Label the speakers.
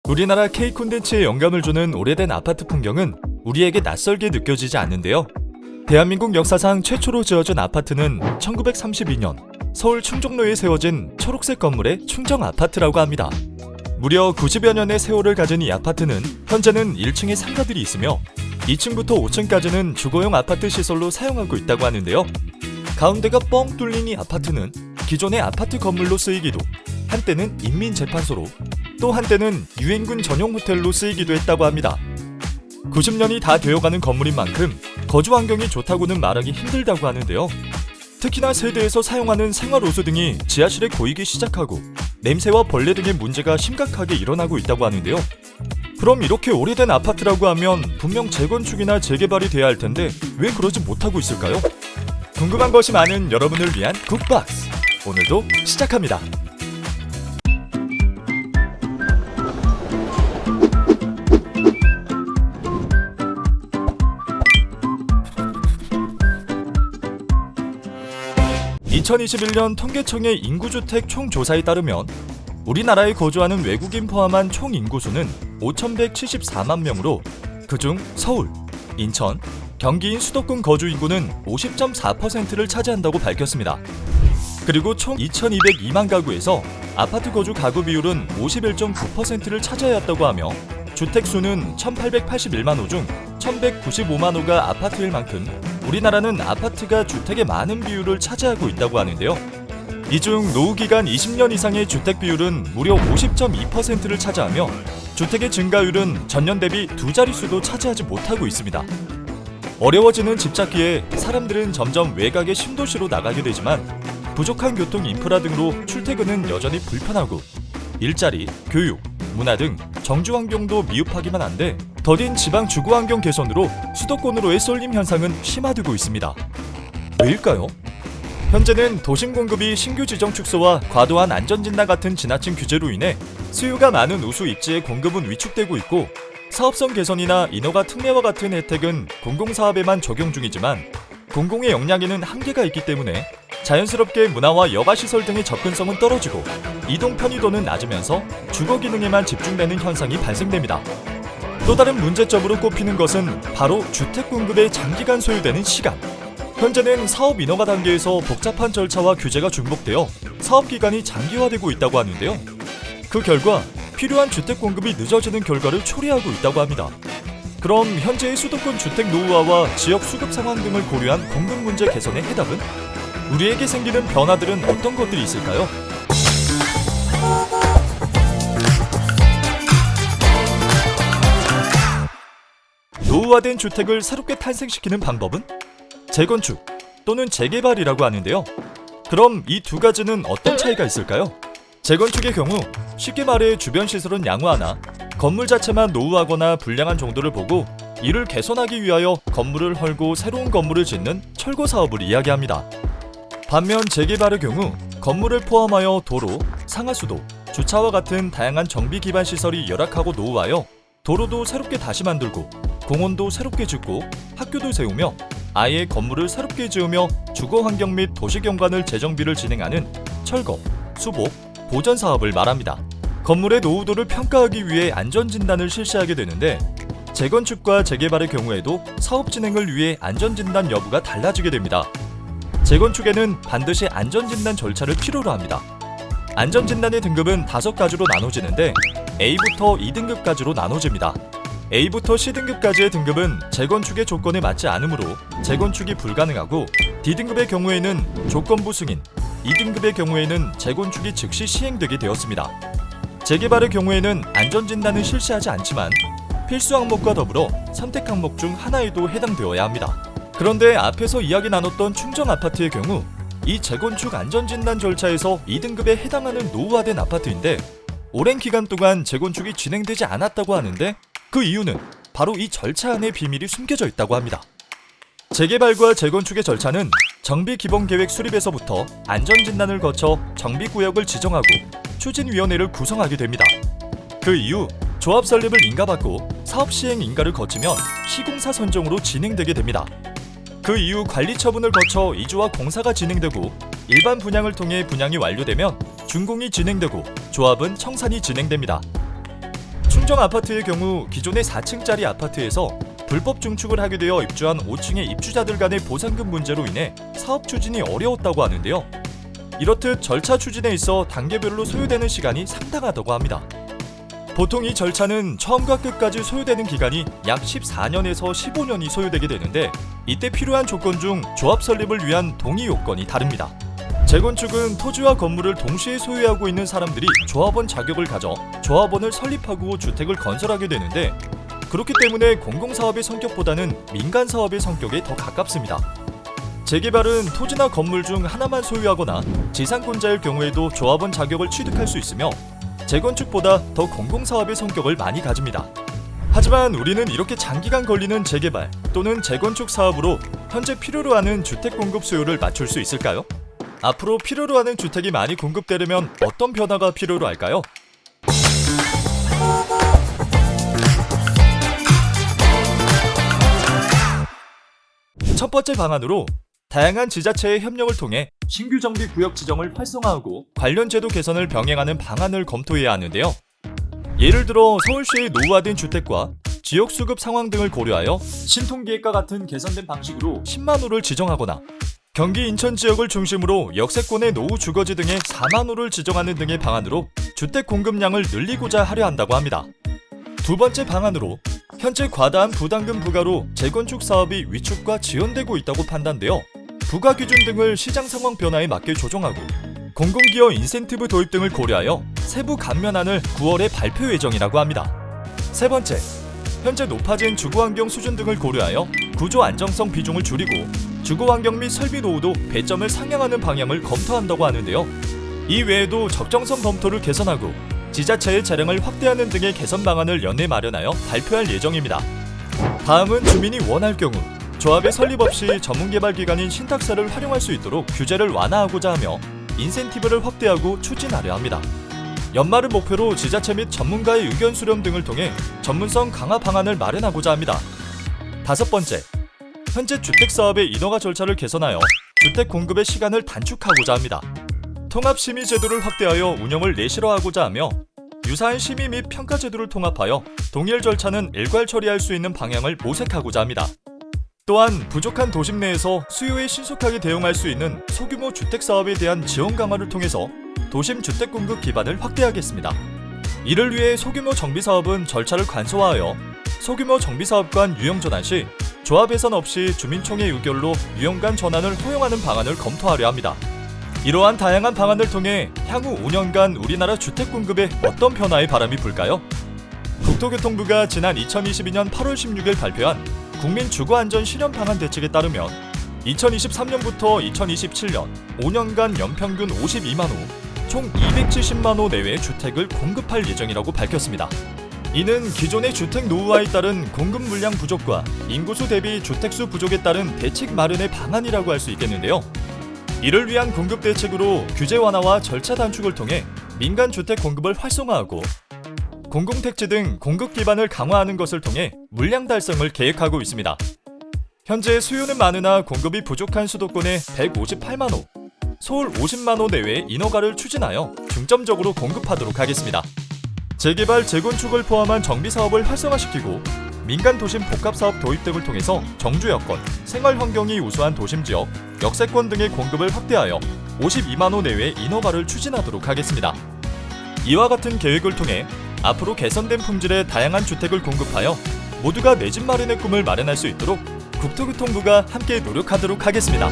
Speaker 1: 우리나라 K 콘텐츠에 영감을 주는 오래된 아파트 풍경은 우리에게 낯설게 느껴지지 않는데요. 대한민국 역사상 최초로 지어진 아파트는 1932년 서울 충정로에 세워진 초록색 건물의 충정아파트라고 합니다. 무려 90여 년의 세월을 가진 이 아파트는 현재는 1층에 상가들이 있으며 2층부터 5층까지는 주거용 아파트 시설로 사용하고 있다고 하는데요. 가운데가 뻥 뚫린 이 아파트는 기존의 아파트 건물로 쓰이기도, 한때는 인민재판소로, 또 한때는 유엔군 전용 호텔로 쓰이기도 했다고 합니다. 90년이 다 되어가는 건물인 만큼 거주 환경이 좋다고는 말하기 힘들다고 하는데요. 특히나 세대에서 사용하는 생활호수 등이 지하실에 고이기 시작하고 냄새와 벌레 등의 문제가 심각하게 일어나고 있다고 하는데요. 그럼 이렇게 오래된 아파트라고 하면 분명 재건축이나 재개발이 돼야 할 텐데 왜 그러지 못하고 있을까요? 궁금한 것이 많은 여러분을 위한 굿박스, 오늘도 시작합니다. (2021년) 통계청의 인구주택 총조사에 따르면 우리나라에 거주하는 외국인 포함한 총 인구수는 5,174만 명으로 그중 서울, 인천, 경기인 수도권 거주 인구는 50.4%를 차지한다고 밝혔습니다. 그리고 총 2,202만 가구에서 아파트 거주 가구 비율은 51.9%를 차지하였다고 하며 주택 수는 1,881만 호 중 1,195만 호가 아파트일 만큼 우리나라는 아파트가 주택의 많은 비율을 차지하고 있다고 하는데요. 이 중 노후기간 20년 이상의 주택 비율은 무려 50.2%를 차지하며 주택의 증가율은 전년 대비 두 자릿수도 차지하지 못하고 있습니다. 어려워지는 집 찾기에 사람들은 점점 외곽의 신도시로 나가게 되지만 부족한 교통 인프라 등으로 출퇴근은 여전히 불편하고 일자리, 교육, 문화 등 정주 환경도 미흡하기만 한데 더딘 지방 주거 환경 개선으로 수도권으로의 쏠림 현상은 심화되고 있습니다. 왜일까요? 현재는 도심 공급이 신규 지정 축소와 과도한 안전진단 같은 지나친 규제로 인해 수요가 많은 우수 입지의 공급은 위축되고 있고 사업성 개선이나 인허가 특례와 같은 혜택은 공공사업에만 적용 중이지만 공공의 역량에는 한계가 있기 때문에 자연스럽게 문화와 여가시설 등의 접근성은 떨어지고 이동 편의도는 낮으면서 주거 기능에만 집중되는 현상이 발생됩니다. 또 다른 문제점으로 꼽히는 것은 바로 주택 공급에 장기간 소요되는 시간. 현재는 사업 인허가 단계에서 복잡한 절차와 규제가 중복되어 사업 기간이 장기화되고 있다고 하는데요. 그 결과 필요한 주택 공급이 늦어지는 결과를 초래하고 있다고 합니다. 그럼 현재의 수도권 주택 노후화와 지역 수급 상황 등을 고려한 공급 문제 개선의 해답은? 우리에게 생기는 변화들은 어떤 것들이 있을까요? 노후화된 주택을 새롭게 탄생시키는 방법은? 재건축 또는 재개발이라고 하는데요. 그럼 이 두 가지는 어떤 차이가 있을까요? 재건축의 경우 쉽게 말해 주변 시설은 양호하나 건물 자체만 노후하거나 불량한 정도를 보고 이를 개선하기 위하여 건물을 헐고 새로운 건물을 짓는 철거 사업을 이야기합니다. 반면 재개발의 경우 건물을 포함하여 도로, 상하수도, 주차와 같은 다양한 정비 기반 시설이 열악하고 노후하여 도로도 새롭게 다시 만들고 공원도 새롭게 짓고 학교도 세우며 아예 건물을 새롭게 지으며 주거 환경 및 도시 경관을 재정비를 진행하는 철거, 수복, 보전 사업을 말합니다. 건물의 노후도를 평가하기 위해 안전진단을 실시하게 되는데 재건축과 재개발의 경우에도 사업 진행을 위해 안전진단 여부가 달라지게 됩니다. 재건축에는 반드시 안전진단 절차를 필요로 합니다. 안전진단의 등급은 5가지로 나눠지는데 A부터 2등급까지로 나눠집니다. A부터 C등급까지의 등급은 재건축의 조건에 맞지 않으므로 재건축이 불가능하고 D등급의 경우에는 조건부 승인, 2등급의 경우에는 재건축이 즉시 시행되게 되었습니다. 재개발의 경우에는 안전진단은 실시하지 않지만 필수 항목과 더불어 선택 항목 중 하나에도 해당되어야 합니다. 그런데 앞에서 이야기 나눴던 충정아파트의 경우 이 재건축 안전진단 절차에서 2등급에 해당하는 노후화된 아파트인데 오랜 기간 동안 재건축이 진행되지 않았다고 하는데 그 이유는 바로 이 절차 안에 비밀이 숨겨져 있다고 합니다. 재개발과 재건축의 절차는 정비기본계획 수립에서부터 안전진단을 거쳐 정비구역을 지정하고 추진위원회를 구성하게 됩니다. 그 이후 조합 설립을 인가받고 사업 시행 인가를 거치면 시공사 선정으로 진행되게 됩니다. 그 이후 관리 처분을 거쳐 이주와 공사가 진행되고 일반 분양을 통해 분양이 완료되면 준공이 진행되고 조합은 청산이 진행됩니다. 흥정 아파트의 경우 기존의 4층짜리 아파트에서 불법 중축을 하게 되어 입주한 5층의 입주자들 간의 보상금 문제로 인해 사업 추진이 어려웠다고 하는데요. 이렇듯 절차 추진에 있어 단계별로 소요되는 시간이 상당하다고 합니다. 보통 이 절차는 처음과 끝까지 소요되는 기간이 약 14년에서 15년이 소요되게 되는데, 이때 필요한 조건 중 조합 설립을 위한 동의 요건이 다릅니다. 재건축은 토지와 건물을 동시에 소유하고 있는 사람들이 조합원 자격을 가져 조합원을 설립하고 주택을 건설하게 되는데, 그렇기 때문에 공공사업의 성격보다는 민간사업의 성격에 더 가깝습니다. 재개발은 토지나 건물 중 하나만 소유하거나 지상권자일 경우에도 조합원 자격을 취득할 수 있으며, 재건축보다 더 공공사업의 성격을 많이 가집니다. 하지만 우리는 이렇게 장기간 걸리는 재개발 또는 재건축 사업으로 현재 필요로 하는 주택 공급 수요를 맞출 수 있을까요? 앞으로 필요로 하는 주택이 많이 공급되려면 어떤 변화가 필요로 할까요? 첫 번째 방안으로 다양한 지자체의 협력을 통해 신규 정비 구역 지정을 활성화하고 관련 제도 개선을 병행하는 방안을 검토해야 하는데요. 예를 들어 서울시의 노후화된 주택과 지역 수급 상황 등을 고려하여 신통기획과 같은 개선된 방식으로 10만 호를 지정하거나, 경기 인천 지역을 중심으로 역세권의 노후 주거지 등에 4만 호를 지정하는 등의 방안으로 주택 공급량을 늘리고자 하려 한다고 합니다. 두 번째 방안으로 현재 과다한 부담금 부과로 재건축 사업이 위축과 지연되고 있다고 판단되어 부과 기준 등을 시장 상황 변화에 맞게 조정하고, 공공기업 인센티브 도입 등을 고려하여 세부 감면안을 9월에 발표 예정이라고 합니다. 세 번째, 현재 높아진 주거환경 수준 등을 고려하여 구조 안정성 비중을 줄이고 주거환경 및 설비 노후도 배점을 상향하는 방향을 검토한다고 하는데요. 이 외에도 적정성 검토를 개선하고 지자체의 재량을 확대하는 등의 개선 방안을 연내 마련하여 발표할 예정입니다. 다음은 주민이 원할 경우 조합의 설립 없이 전문개발기관인 신탁사를 활용할 수 있도록 규제를 완화하고자 하며 인센티브를 확대하고 추진하려 합니다. 연말을 목표로 지자체 및 전문가의 의견 수렴 등을 통해 전문성 강화 방안을 마련하고자 합니다. 다섯 번째, 현재 주택사업의 인허가 절차를 개선하여 주택 공급의 시간을 단축하고자 합니다. 통합심의 제도를 확대하여 운영을 내실화하고자 하며 유사한 심의 및 평가 제도를 통합하여 동일 절차는 일괄 처리할 수 있는 방향을 모색하고자 합니다. 또한 부족한 도심 내에서 수요에 신속하게 대응할 수 있는 소규모 주택사업에 대한 지원 강화를 통해서 도심 주택 공급 기반을 확대하겠습니다. 이를 위해 소규모 정비사업은 절차를 간소화하여 소규모 정비사업간 유형 전환 시 조합예산 없이 주민총회 의결로 유형간 전환을 허용하는 방안을 검토하려 합니다. 이러한 다양한 방안을 통해 향후 5년간 우리나라 주택 공급에 어떤 변화의 바람이 불까요? 국토교통부가 지난 2022년 8월 16일 발표한 국민 주거안전 실현 방안 대책에 따르면 2023년부터 2027년 5년간 연평균 52만 호, 총 270만 호 내외의 주택을 공급할 예정이라고 밝혔습니다. 이는 기존의 주택 노후화에 따른 공급 물량 부족과 인구수 대비 주택수 부족에 따른 대책 마련의 방안이라고 할 수 있겠는데요. 이를 위한 공급 대책으로 규제 완화와 절차 단축을 통해 민간 주택 공급을 활성화하고 공공택지 등 공급 기반을 강화하는 것을 통해 물량 달성을 계획하고 있습니다. 현재 수요는 많으나 공급이 부족한 수도권의 158만 호, 서울 50만 호 내외의 인허가를 추진하여 중점적으로 공급하도록 하겠습니다. 재개발, 재건축을 포함한 정비사업을 활성화시키고 민간 도심 복합사업 도입 등을 통해서 정주 여건, 생활 환경이 우수한 도심지역, 역세권 등의 공급을 확대하여 52만 호 내외의 인허가를 추진하도록 하겠습니다. 이와 같은 계획을 통해 앞으로 개선된 품질의 다양한 주택을 공급하여 모두가 내 집 마련의 꿈을 마련할 수 있도록 국토교통부가 함께 노력하도록 하겠습니다.